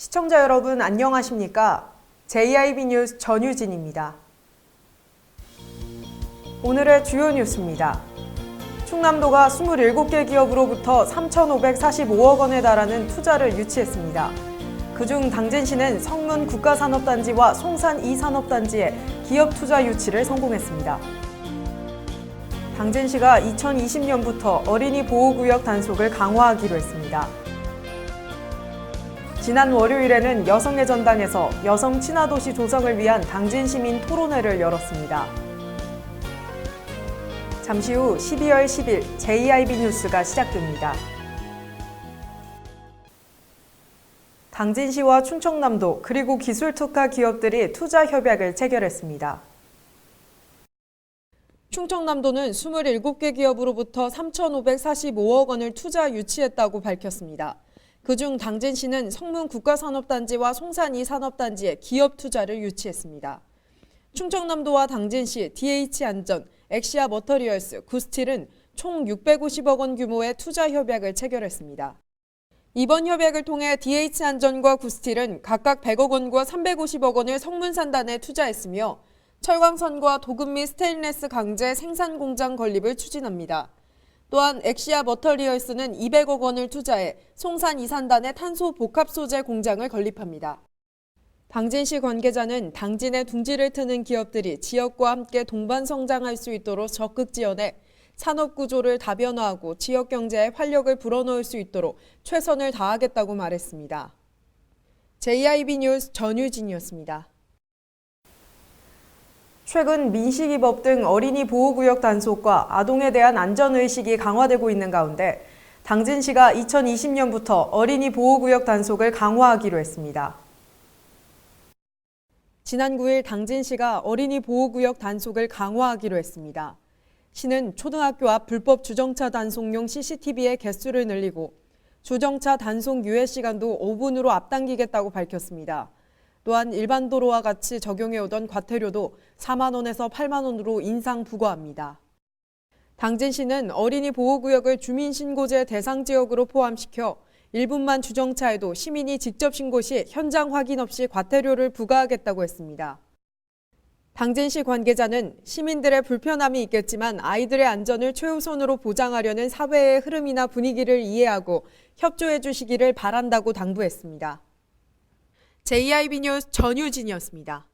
시청자 여러분 안녕하십니까? JIB 뉴스 전유진입니다. 오늘의 주요 뉴스입니다. 충남도가 27개 기업으로부터 3,545억 원에 달하는 투자를 유치했습니다. 그중 당진시는 성문 국가산업단지와 송산 2산업단지에 기업 투자 유치를 성공했습니다. 당진시가 2020년부터 어린이 보호구역 단속을 강화하기로 했습니다. 지난 월요일에는 여성의 전당에서 여성 친화도시 조성을 위한 당진시민 토론회를 열었습니다. 잠시 후 12월 10일 JIB 뉴스가 시작됩니다. 당진시와 충청남도 그리고 기술특화 기업들이 투자 협약을 체결했습니다. 충청남도는 27개 기업으로부터 3,545억 원을 투자 유치했다고 밝혔습니다. 그중 당진시는 성문 국가산업단지와 송산 2산업단지에 기업 투자를 유치했습니다. 충청남도와 당진시, DH안전, 엑시아 머터리얼스, 구스틸은 총 650억 원 규모의 투자 협약을 체결했습니다. 이번 협약을 통해 DH안전과 구스틸은 각각 100억 원과 350억 원을 성문산단에 투자했으며 철광선과 도금 및 스테인리스 강제 생산 공장 건립을 추진합니다. 또한 엑시아 머터리얼스는 200억 원을 투자해 송산 2산단의 탄소 복합 소재 공장을 건립합니다. 당진시 관계자는 당진의 둥지를 트는 기업들이 지역과 함께 동반 성장할 수 있도록 적극 지원해 산업 구조를 다변화하고 지역 경제에 활력을 불어넣을 수 있도록 최선을 다하겠다고 말했습니다. JIB 뉴스 전유진이었습니다. 최근 민식이법 등 어린이 보호구역 단속과 아동에 대한 안전의식이 강화되고 있는 가운데 당진시가 2020년부터 어린이 보호구역 단속을 강화하기로 했습니다. 지난 9일 당진시가 어린이 보호구역 단속을 강화하기로 했습니다. 시는 초등학교 앞 불법 주정차 단속용 CCTV의 개수를 늘리고 주정차 단속 유예 시간도 5분으로 앞당기겠다고 밝혔습니다. 또한 일반 도로와 같이 적용해오던 과태료도 4만 원에서 8만 원으로 인상 부과합니다. 당진시는 어린이 보호구역을 주민신고제 대상 지역으로 포함시켜 1분만 주정차해도 시민이 직접 신고 시 현장 확인 없이 과태료를 부과하겠다고 했습니다. 당진시 관계자는 시민들의 불편함이 있겠지만 아이들의 안전을 최우선으로 보장하려는 사회의 흐름이나 분위기를 이해하고 협조해 주시기를 바란다고 당부했습니다. JIB 뉴스 전유진이었습니다.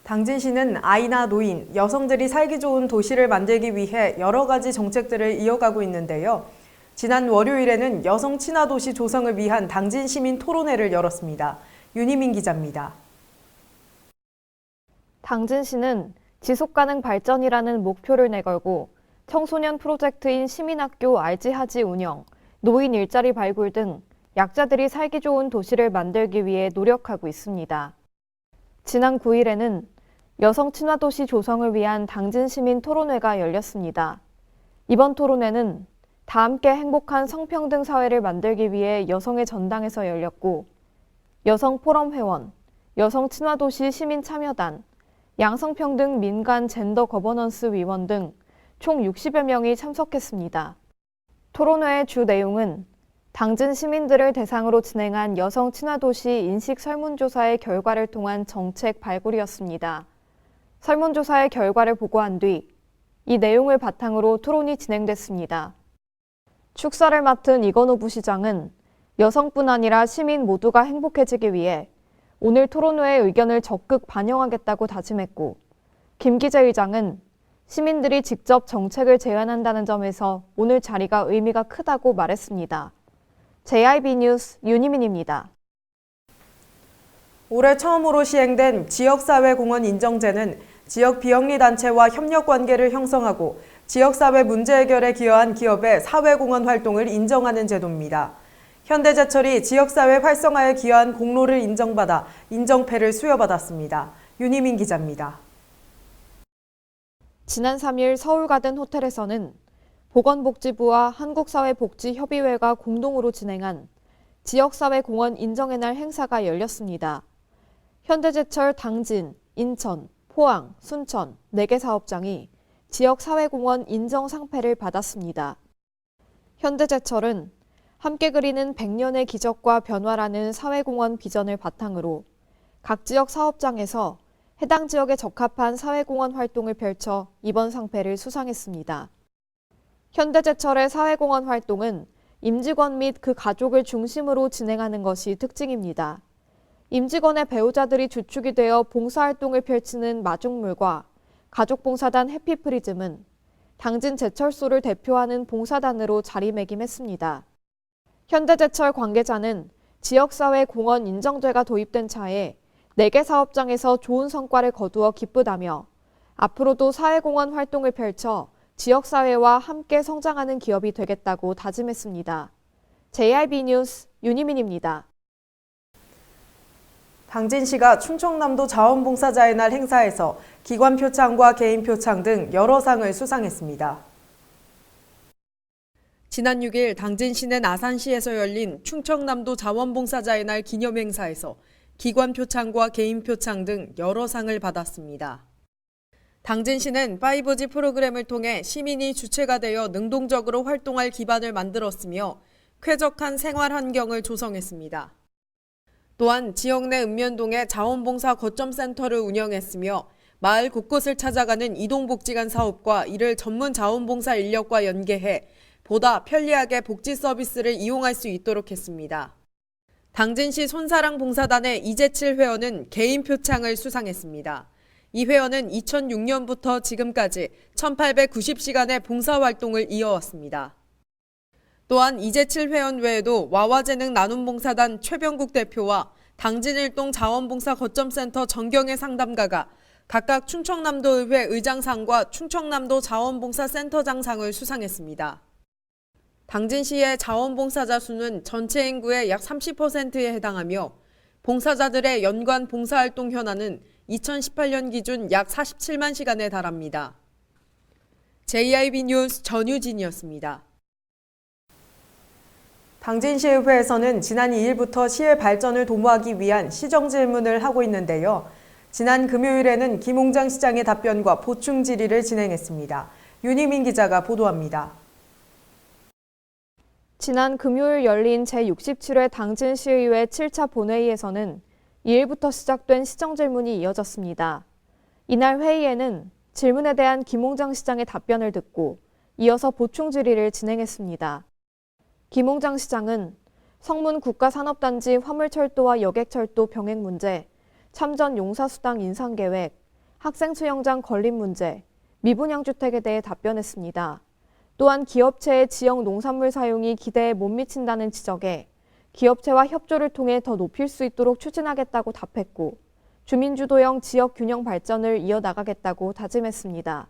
당진시는 아이나 노인, 여성들이 살기 좋은 도시를 만들기 위해 여러 가지 정책들을 이어가고 있는데요. 지난 월요일에는 여성 친화도시 조성을 위한 당진 시민 토론회를 열었습니다. 윤희민 기자입니다. 당진시는 지속가능 발전이라는 목표를 내걸고 청소년 프로젝트인 시민학교 RG하지 운영, 노인 일자리 발굴 등 약자들이 살기 좋은 도시를 만들기 위해 노력하고 있습니다. 지난 9일에는 여성 친화도시 조성을 위한 당진시민 토론회가 열렸습니다. 이번 토론회는 다 함께 행복한 성평등 사회를 만들기 위해 여성의 전당에서 열렸고 여성포럼회원, 여성친화도시 시민참여단, 양성평등 민간 젠더 거버넌스 위원 등 총 60여 명이 참석했습니다. 토론회의 주 내용은 당진 시민들을 대상으로 진행한 여성 친화도시 인식 설문조사의 결과를 통한 정책 발굴이었습니다. 설문조사의 결과를 보고한 뒤 이 내용을 바탕으로 토론이 진행됐습니다. 축사를 맡은 이건호 부시장은 여성뿐 아니라 시민 모두가 행복해지기 위해 오늘 토론회의 의견을 적극 반영하겠다고 다짐했고 김기재 의장은 시민들이 직접 정책을 제안한다는 점에서 오늘 자리가 의미가 크다고 말했습니다. JIB 뉴스 윤희민입니다. 올해 처음으로 시행된 지역사회공헌 인정제는 지역 비영리단체와 협력관계를 형성하고 지역사회 문제 해결에 기여한 기업의 사회공헌 활동을 인정하는 제도입니다. 현대제철이 지역사회 활성화에 기여한 공로를 인정받아 인정패를 수여받았습니다. 윤희민 기자입니다. 지난 3일 서울가든 호텔에서는 보건복지부와 한국사회복지협의회가 공동으로 진행한 지역사회공헌 인정의 날 행사가 열렸습니다. 현대제철 당진, 인천, 포항, 순천 4개 사업장이 지역사회공헌 인정 상패를 받았습니다. 현대제철은 함께 그리는 100년의 기적과 변화라는 사회공헌 비전을 바탕으로 각 지역 사업장에서 해당 지역에 적합한 사회공헌 활동을 펼쳐 이번 상패를 수상했습니다. 현대제철의 사회공헌 활동은 임직원 및 그 가족을 중심으로 진행하는 것이 특징입니다. 임직원의 배우자들이 주축이 되어 봉사활동을 펼치는 마중물과 가족봉사단 해피프리즘은 당진제철소를 대표하는 봉사단으로 자리매김했습니다. 현대제철 관계자는 지역사회 공헌 인정제가 도입된 차에 4개 사업장에서 좋은 성과를 거두어 기쁘다며 앞으로도 사회공헌 활동을 펼쳐 지역사회와 함께 성장하는 기업이 되겠다고 다짐했습니다. JIB 뉴스 윤희민입니다. 당진시가 충청남도 자원봉사자의 날 행사에서 기관 표창과 개인 표창 등 여러 상을 수상했습니다. 지난 6일 당진시는 아산시에서 열린 충청남도 자원봉사자의 날 기념행사에서 기관 표창과 개인 표창 등 여러 상을 받았습니다. 당진시는 5G 프로그램을 통해 시민이 주체가 되어 능동적으로 활동할 기반을 만들었으며 쾌적한 생활 환경을 조성했습니다. 또한 지역 내 읍면동에 자원봉사 거점센터를 운영했으며 마을 곳곳을 찾아가는 이동복지관 사업과 이를 전문 자원봉사 인력과 연계해 보다 편리하게 복지 서비스를 이용할 수 있도록 했습니다. 당진시 손사랑 봉사단의 이재칠 회원은 개인 표창을 수상했습니다. 이 회원은 2006년부터 지금까지 1890시간의 봉사활동을 이어왔습니다. 또한 이재칠 회원 외에도 와와재능 나눔봉사단 최병국 대표와 당진일동 자원봉사 거점센터 정경혜 상담가가 각각 충청남도의회 의장상과 충청남도 자원봉사센터장상을 수상했습니다. 당진시의 자원봉사자 수는 전체 인구의 약 30%에 해당하며 봉사자들의 연간 봉사활동 현황은 2018년 기준 약 47만 시간에 달합니다. JIB 뉴스 전유진이었습니다. 당진시의회에서는 지난 2일부터 시의 발전을 도모하기 위한 시정 질문을 하고 있는데요. 지난 금요일에는 김홍장 시장의 답변과 보충 질의를 진행했습니다. 윤희민 기자가 보도합니다. 지난 금요일 열린 제67회 당진시의회 7차 본회의에서는 2일부터 시작된 시정질문이 이어졌습니다. 이날 회의에는 질문에 대한 김홍장 시장의 답변을 듣고 이어서 보충 질의를 진행했습니다. 김홍장 시장은 성문 국가산업단지 화물철도와 여객철도 병행 문제, 참전 용사수당 인상 계획, 학생 수영장 건립 문제, 미분양주택에 대해 답변했습니다. 또한 기업체의 지역 농산물 사용이 기대에 못 미친다는 지적에 기업체와 협조를 통해 더 높일 수 있도록 추진하겠다고 답했고 주민주도형 지역 균형 발전을 이어나가겠다고 다짐했습니다.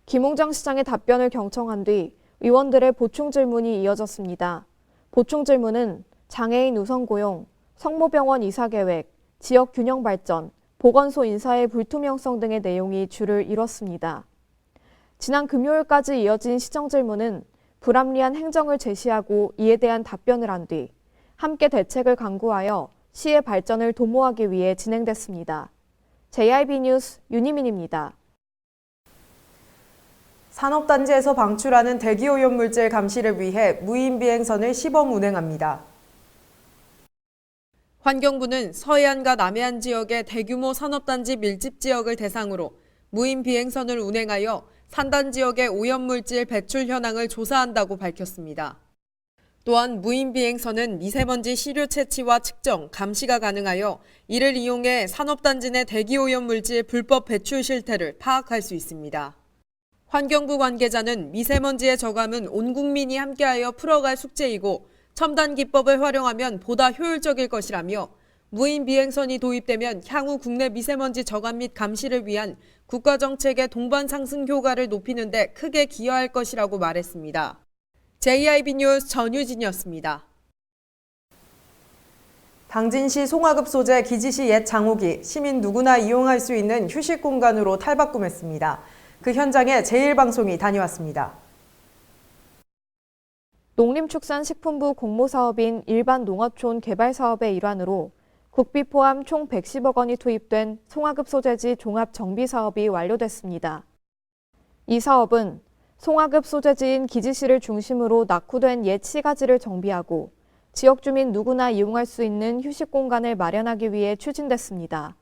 김홍장 시장의 답변을 경청한 뒤 의원들의 보충 질문이 이어졌습니다. 보충 질문은 장애인 우선 고용, 성모병원 이사 계획, 지역 균형 발전, 보건소 인사의 불투명성 등의 내용이 줄을 이뤘습니다. 지난 금요일까지 이어진 시정 질문은 불합리한 행정을 제시하고 이에 대한 답변을 한 뒤 함께 대책을 강구하여 시의 발전을 도모하기 위해 진행됐습니다. JIB 뉴스 윤희민입니다. 산업단지에서 방출하는 대기오염물질 감시를 위해 무인 비행선을 시범 운행합니다. 환경부는 서해안과 남해안 지역의 대규모 산업단지 밀집 지역을 대상으로 무인 비행선을 운행하여 산단 지역의 오염물질 배출 현황을 조사한다고 밝혔습니다. 또한 무인 비행선은 미세먼지 시료 채취와 측정, 감시가 가능하여 이를 이용해 산업단지 내 대기오염물질 불법 배출 실태를 파악할 수 있습니다. 환경부 관계자는 미세먼지의 저감은 온 국민이 함께하여 풀어갈 숙제이고 첨단 기법을 활용하면 보다 효율적일 것이라며 무인 비행선이 도입되면 향후 국내 미세먼지 저감 및 감시를 위한 국가정책의 동반 상승 효과를 높이는 데 크게 기여할 것이라고 말했습니다. JIB 뉴스 전유진이었습니다. 당진시 송화급 소재 기지시 옛 장옥이 시민 누구나 이용할 수 있는 휴식 공간으로 탈바꿈했습니다. 그 현장에 제1방송이 다녀왔습니다. 농림축산식품부 공모사업인 일반 농어촌 개발 사업의 일환으로 국비 포함 총 110억 원이 투입된 송화급 소재지 종합 정비 사업이 완료됐습니다. 이 사업은 송화급 소재지인 기지시를 중심으로 낙후된 옛 시가지를 정비하고 지역 주민 누구나 이용할 수 있는 휴식 공간을 마련하기 위해 추진됐습니다.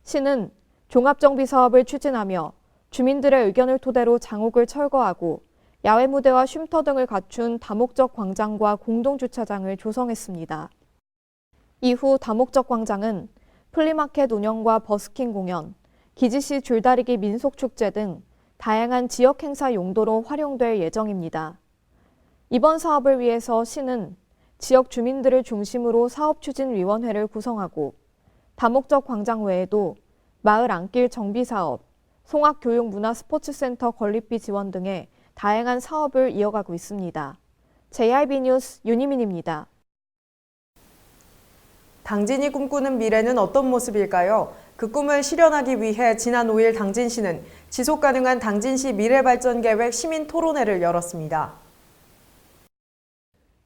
시는 종합정비 사업을 추진하며 주민들의 의견을 토대로 장옥을 철거하고 야외 무대와 쉼터 등을 갖춘 다목적 광장과 공동주차장을 조성했습니다. 이후 다목적 광장은 플리마켓 운영과 버스킹 공연, 기지시 줄다리기 민속축제 등 다양한 지역 행사 용도로 활용될 예정입니다. 이번 사업을 위해서 시는 지역 주민들을 중심으로 사업추진위원회를 구성하고 다목적 광장 외에도 마을 안길 정비 사업, 송악교육문화스포츠센터 건립비 지원 등의 다양한 사업을 이어가고 있습니다. JIB 뉴스 윤희민입니다. 당진이 꿈꾸는 미래는 어떤 모습일까요? 그 꿈을 실현하기 위해 지난 5일 당진시는 지속가능한 당진시 미래발전계획 시민토론회를 열었습니다.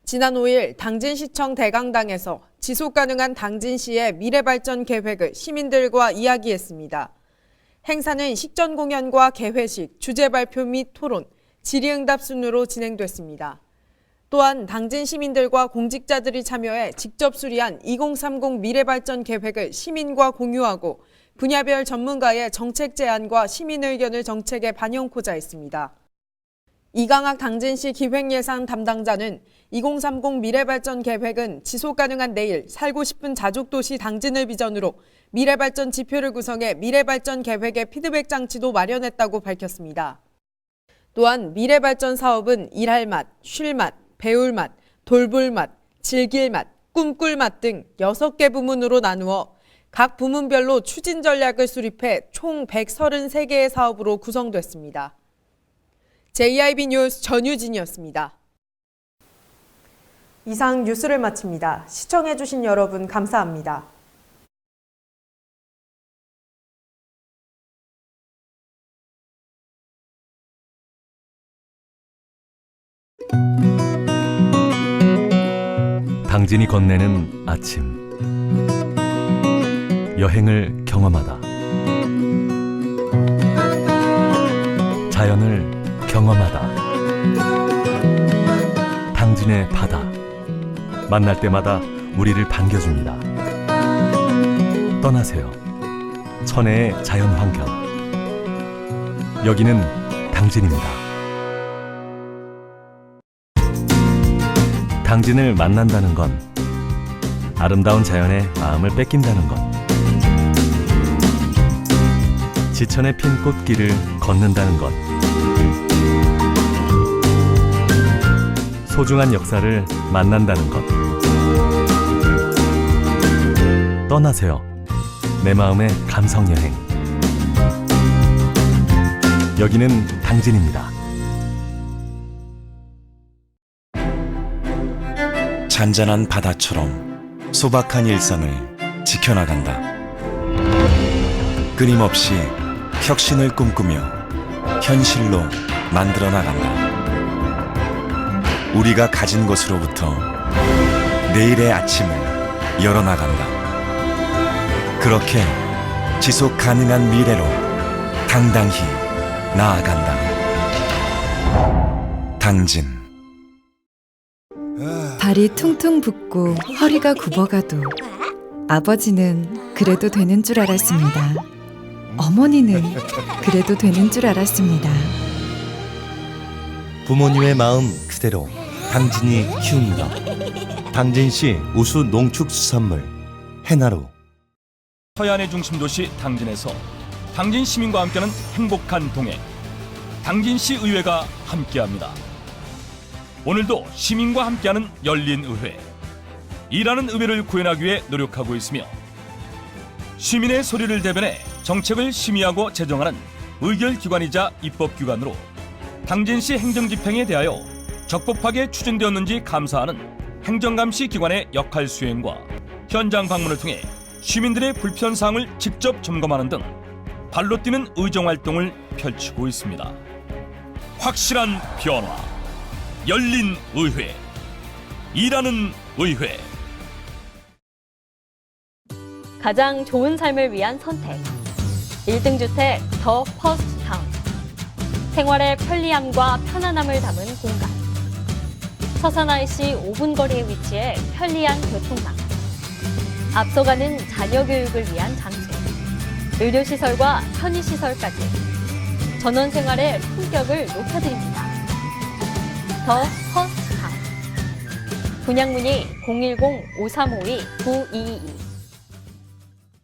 지난 5일 당진시청 대강당에서 지속가능한 당진시의 미래발전 계획을 시민들과 이야기했습니다. 행사는 식전 공연과 개회식, 주제 발표 및 토론, 질의응답 순으로 진행됐습니다. 또한 당진 시민들과 공직자들이 참여해 직접 수리한 2030 미래발전 계획을 시민과 공유하고 분야별 전문가의 정책 제안과 시민 의견을 정책에 반영코자 했습니다. 이강학 당진시 기획예산 담당자는 2030 미래발전 계획은 지속가능한 내일, 살고 싶은 자족도시 당진을 비전으로 미래발전 지표를 구성해 미래발전 계획의 피드백 장치도 마련했다고 밝혔습니다. 또한 미래발전 사업은 일할 맛, 쉴 맛, 배울 맛, 돌볼 맛, 즐길 맛, 꿈꿀 맛 등 6개 부문으로 나누어 각 부문별로 추진 전략을 수립해 총 133개의 사업으로 구성됐습니다. JIB 뉴스 전유진이었습니다. 이상 뉴스를 마칩니다. 시청해주신 여러분 감사합니다. 당진이 건네는 아침 여행을 경험하다 자연을 경험하다 당진의 바다 만날 때마다 우리를 반겨줍니다. 떠나세요. 천혜의 자연환경 여기는 당진입니다. 당진을 만난다는 건 아름다운 자연에 마음을 뺏긴다는 것 지천에 핀 꽃길을 걷는다는 것 소중한 역사를 만난다는 것 떠나세요. 내 마음의 감성여행 여기는 당진입니다. 잔잔한 바다처럼 소박한 일상을 지켜나간다. 끊임없이 혁신을 꿈꾸며 현실로 만들어 나간다. 우리가 가진 것으로부터 내일의 아침을 열어나간다. 그렇게 지속 가능한 미래로 당당히 나아간다. 당진. 발이 퉁퉁 붓고 허리가 굽어가도 아버지는 그래도 되는 줄 알았습니다. 어머니는 그래도 되는 줄 알았습니다. 부모님의 마음 그대로 당진이 키웁니다. 당진시 우수 농축수산물 해나루. 서해안의 중심 도시 당진에서 당진 시민과 함께하는 행복한 동행 당진시 의회가 함께합니다. 오늘도 시민과 함께하는 열린 의회, 일하는 의회를 구현하기 위해 노력하고 있으며 시민의 소리를 대변해 정책을 심의하고 제정하는 의결기관이자 입법기관으로 당진시 행정집행에 대하여 적법하게 추진되었는지 감사하는 행정감시 기관의 역할 수행과 현장 방문을 통해 시민들의 불편사항을 직접 점검하는 등 발로 뛰는 의정활동을 펼치고 있습니다. 확실한 변화, 열린 의회, 일하는 의회. 가장 좋은 삶을 위한 선택. 1등 주택 더 퍼스트 타운. 생활의 편리함과 편안함을 담은 공간. 서산 IC 5분 거리에 위치해 편리한 교통망. 앞서가는 자녀 교육을 위한 장소. 의료시설과 편의시설까지. 전원 생활의 품격을 높여드립니다. 더 퍼스트 타운. 분양 문의 010-5352-9222